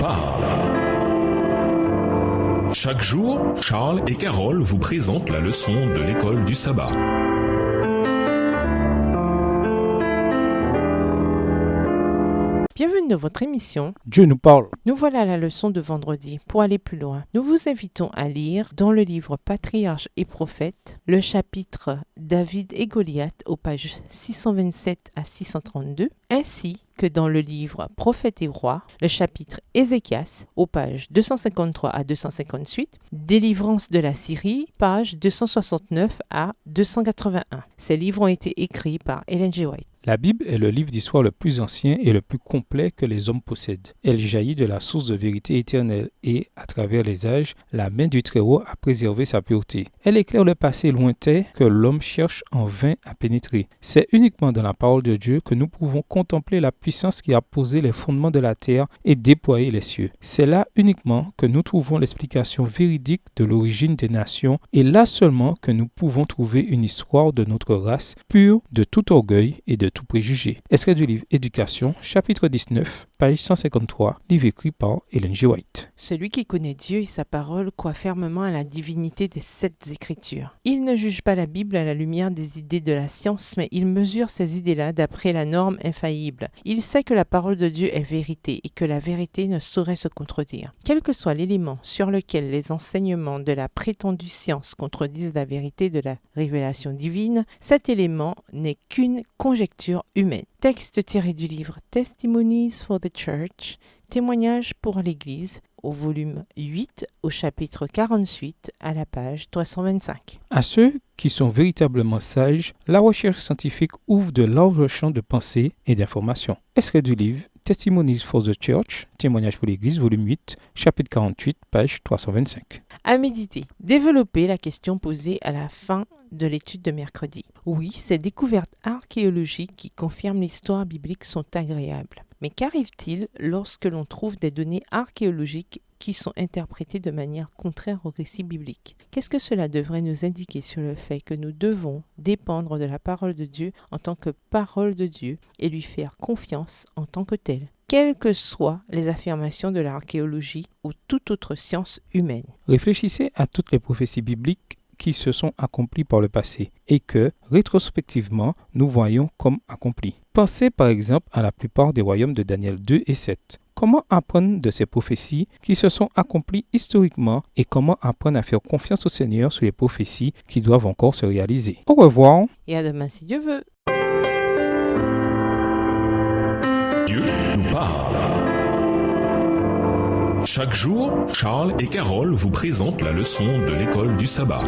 parle. Chaque jour, Charles et Carole vous présentent la leçon de l'école du sabbat. Bienvenue dans votre émission. Dieu nous parle. Nous voilà à la leçon de vendredi. Pour aller plus loin, nous vous invitons à lire dans le livre Patriarches et Prophètes, le chapitre David et Goliath aux pages 627 à 632, ainsi que dans le livre Prophètes et Rois, le chapitre Ézéchias aux pages 253 à 258, Délivrance de la Syrie, pages 269 à 281. Ces livres ont été écrits par Ellen G. White. La Bible est le livre d'histoire le plus ancien et le plus complet que les hommes possèdent. Elle jaillit de la source de vérité éternelle et, à travers les âges, la main du Très-Haut a préservé sa pureté. Elle éclaire le passé lointain que l'homme cherche en vain à pénétrer. C'est uniquement dans la parole de Dieu que nous pouvons contempler la puissance qui a posé les fondements de la terre et déployé les cieux. C'est là uniquement que nous trouvons l'explication véridique de l'origine des nations et là seulement que nous pouvons trouver une histoire de notre race pure de tout orgueil et de tout préjugé. Extrait du livre Éducation, chapitre 19, page 153, livre écrit par Ellen G. White. Celui qui connaît Dieu et sa parole croit fermement à la divinité des 7 Écritures. Il ne juge pas la Bible à la lumière des idées de la science, mais il mesure ces idées-là d'après la norme infaillible. Il sait que la parole de Dieu est vérité et que la vérité ne saurait se contredire. Quel que soit l'élément sur lequel les enseignements de la prétendue science contredisent la vérité de la révélation divine, cet élément n'est qu'une conjecture humaine. Texte tiré du livre Testimonies for the Church, témoignages pour l'Église, au volume 8, au chapitre 48, à la page 325. À ceux qui sont véritablement sages, la recherche scientifique ouvre de larges champs de pensée et d'information. Extrait du livre Testimonies for the Church, témoignages pour l'Église, volume 8, chapitre 48, page 325. À méditer. Développer la question posée à la fin de l'étude de mercredi. Oui, ces découvertes archéologiques qui confirment l'histoire biblique sont agréables. Mais qu'arrive-t-il lorsque l'on trouve des données archéologiques qui sont interprétées de manière contraire au récit biblique? Qu'est-ce que cela devrait nous indiquer sur le fait que nous devons dépendre de la parole de Dieu en tant que parole de Dieu et lui faire confiance en tant que telle, quelles que soient les affirmations de l'archéologie ou toute autre science humaine? Réfléchissez à toutes les prophéties bibliques qui se sont accomplies par le passé et que, rétrospectivement, nous voyons comme accomplies. Pensez par exemple à la plupart des royaumes de Daniel 2 et 7. Comment apprendre de ces prophéties qui se sont accomplies historiquement et comment apprendre à faire confiance au Seigneur sur les prophéties qui doivent encore se réaliser. Au revoir. Et à demain si Dieu veut. Dieu nous parle. Chaque jour, Charles et Carole vous présentent la leçon de l'école du sabbat.